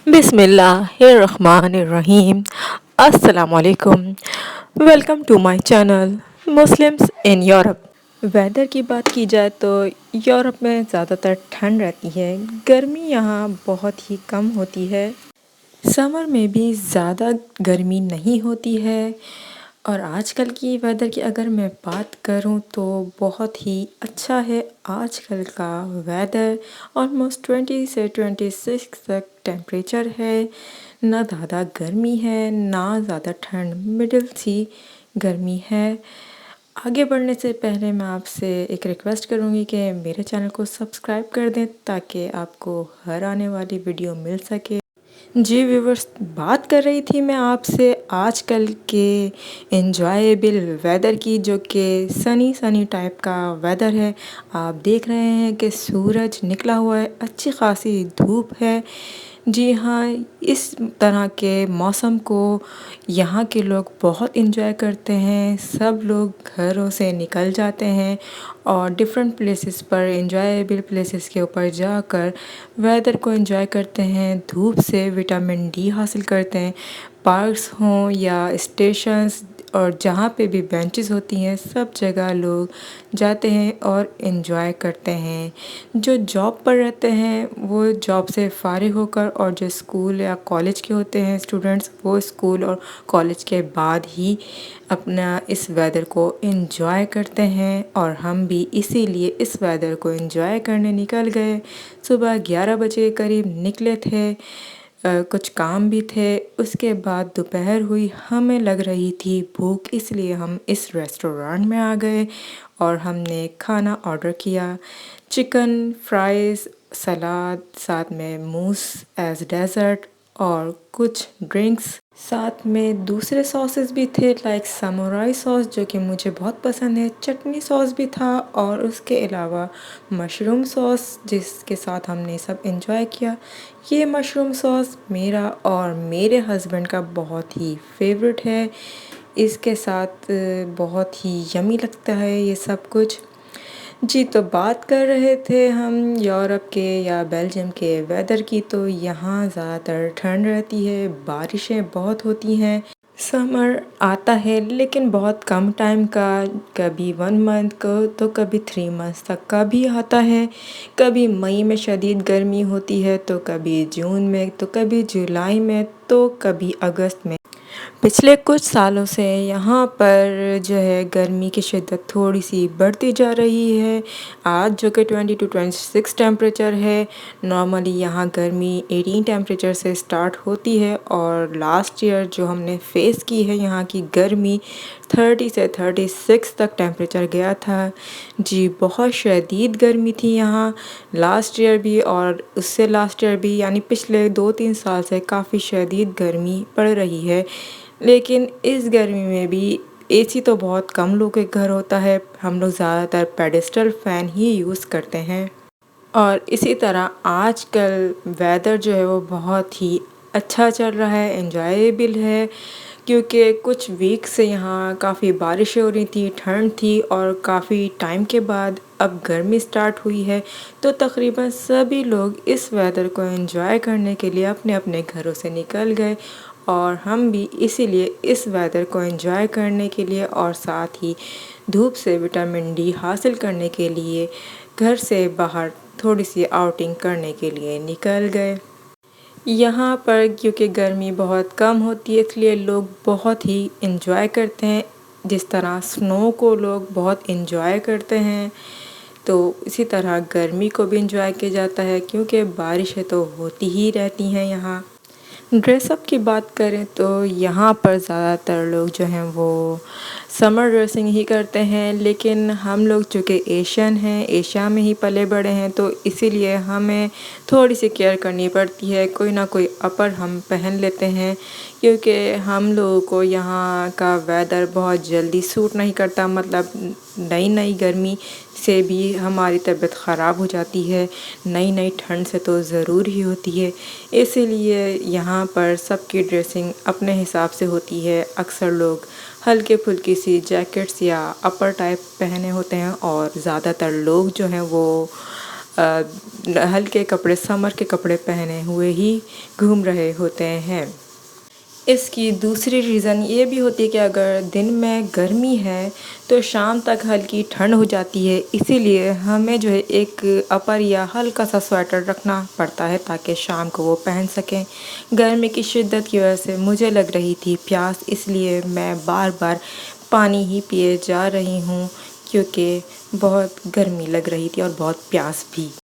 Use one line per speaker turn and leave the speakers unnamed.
बिस्मिल्लाहिर्रहमानिर्रहीम। अस्सलाम वालेकुम। Welcome to my channel Muslims in Europe. Weather की बात की जाए तो यूरोप में ज़्यादातर ठंड रहती है। गर्मी यहाँ बहुत ही कम होती है। समर में भी ज़्यादा गर्मी नहीं होती है। और आजकल की वेदर की अगर मैं बात करूं तो बहुत ही अच्छा है। आजकल का वेदर ऑलमोस्ट 20 से 26 तक टेम्परेचर है। ना ज़्यादा गर्मी है ना ज़्यादा ठंड, मिडिल सी गर्मी है। आगे बढ़ने से पहले मैं आपसे एक रिक्वेस्ट करूँगी कि मेरे चैनल को सब्सक्राइब कर दें ताकि आपको हर आने वाली वीडियो मिल सके। जी व्यूवर्स, बात कर रही थी मैं आपसे आजकल के एन्जॉयबल वेदर की, जो कि सनी सनी टाइप का वेदर है। आप देख रहे हैं कि सूरज निकला हुआ है, अच्छी खासी धूप है। जी हाँ, इस तरह के मौसम को यहाँ के लोग बहुत एंजॉय करते हैं। सब लोग घरों से निकल जाते हैं और डिफरेंट प्लेसेस पर, एंजॉयबल प्लेसेस के ऊपर जाकर वेदर को एंजॉय करते हैं, धूप से विटामिन डी हासिल करते हैं। पार्क्स हों या स्टेशंस और जहाँ पे भी बेंचेस होती हैं, सब जगह लोग जाते हैं और एंजॉय करते हैं। जो जॉब पर रहते हैं वो जॉब से फारिग होकर, और जो स्कूल या कॉलेज के होते हैं स्टूडेंट्स, वो स्कूल और कॉलेज के बाद ही अपना इस वेदर को एंजॉय करते हैं। और हम भी इसीलिए इस वेदर को एंजॉय करने निकल गए। सुबह 11 बजे के करीब निकले थे। कुछ काम भी थे। उसके बाद दोपहर हुई, हमें लग रही थी भूख, इसलिए हम इस रेस्टोरेंट में आ गए और हमने खाना ऑर्डर किया। चिकन फ्राइज़, सलाद, साथ में मूस एज डेज़र्ट और कुछ ड्रिंक्स। साथ में दूसरे सॉसेस भी थे लाइक सामुराई सॉस, जो कि मुझे बहुत पसंद है। चटनी सॉस भी था और उसके अलावा मशरूम सॉस, जिसके साथ हमने सब एंजॉय किया। ये मशरूम सॉस मेरा और मेरे हस्बैंड का बहुत ही फेवरेट है। इसके साथ बहुत ही यमी लगता है ये सब कुछ। जी, तो बात कर रहे थे हम यूरोप के या बेल्जियम के वेदर की। तो यहाँ ज़्यादातर ठंड रहती है, बारिशें बहुत होती हैं। समर आता है लेकिन बहुत कम टाइम का, कभी 1 मंथ को तो कभी 3 मंथ्स तक का भी आता है। कभी मई में शदीद गर्मी होती है तो कभी जून में, तो कभी जुलाई में, तो कभी अगस्त में। पिछले कुछ सालों से यहाँ पर जो है गर्मी की शिद्दत थोड़ी सी बढ़ती जा रही है। आज जो कि 20 to 26 टेम्परेचर है। नॉर्मली यहाँ गर्मी 18 टेम्परेचर से स्टार्ट होती है और लास्ट ईयर जो हमने फेस की है यहाँ की गर्मी 30 से 36 तक टेम्परेचर गया था। जी, बहुत शदीद गर्मी थी यहाँ लास्ट ईयर भी और उससे लास्ट ईयर भी, यानी पिछले 2-3 साल से काफ़ी शदीद गर्मी पड़ रही है। लेकिन इस गर्मी में भी एसी तो बहुत कम लोगों के घर होता है। हम लोग ज़्यादातर पेडेस्टल फ़ैन ही यूज़ करते हैं। और इसी तरह आजकल वेदर जो है वो बहुत ही अच्छा चल रहा है, एन्जॉयबल है। क्योंकि कुछ वीक से यहाँ काफ़ी बारिशें हो रही थी, ठंड थी और काफ़ी टाइम के बाद अब गर्मी स्टार्ट हुई है। तो तकरीबन सभी लोग इस वेदर को एंजॉय करने के लिए अपने अपने घरों से निकल गए और हम भी इसीलिए इस वेदर को एंजॉय करने के लिए और साथ ही धूप से विटामिन डी हासिल करने के लिए घर से बाहर थोड़ी सी आउटिंग करने के लिए निकल गए। यहाँ पर क्योंकि गर्मी बहुत कम होती है इसलिए लोग बहुत ही एंजॉय करते हैं। जिस तरह स्नो को लोग बहुत एंजॉय करते हैं, तो इसी तरह गर्मी को भी एंजॉय किया जाता है क्योंकि बारिशें तो होती ही रहती हैं यहाँ। ड्रेसअप की बात करें तो यहाँ पर ज़्यादातर लोग जो हैं वो समर ड्रेसिंग ही करते हैं। लेकिन हम लोग चूँकि एशियन हैं, एशिया में ही पले बड़े हैं, तो इसीलिए हमें थोड़ी सी केयर करनी पड़ती है। कोई ना कोई अपर हम पहन लेते हैं क्योंकि हम लोगों को यहाँ का वेदर बहुत जल्दी सूट नहीं करता। मतलब नई नई गर्मी से भी हमारी तबीयत ख़राब हो जाती है, नई नई ठंड से तो ज़रूर ही होती है। इसीलिए यहाँ पर सबकी ड्रेसिंग अपने हिसाब से होती है। अक्सर लोग हल्के फुल्की सी जैकेट्स या अपर टाइप पहने होते हैं और ज़्यादातर लोग जो हैं वो ہلکے کپڑے سمر کے کپڑے پہنے ہوئے ہی گھوم رہے ہوتے ہیں۔ اس کی دوسری ریزن یہ بھی ہوتی ہے کہ اگر دن میں گرمی ہے تو شام تک ہلکی ٹھنڈ ہو جاتی ہے، اسی لیے ہمیں جو ہے ایک اپر یا ہلکا سا سویٹر رکھنا پڑتا ہے تاکہ شام کو وہ پہن سکیں۔ گرمی کی شدت کی وجہ سے مجھے لگ رہی تھی پیاس، اس لیے میں بار بار پانی ہی پیے جا رہی ہوں کیونکہ بہت گرمی لگ رہی تھی اور بہت پیاس بھی۔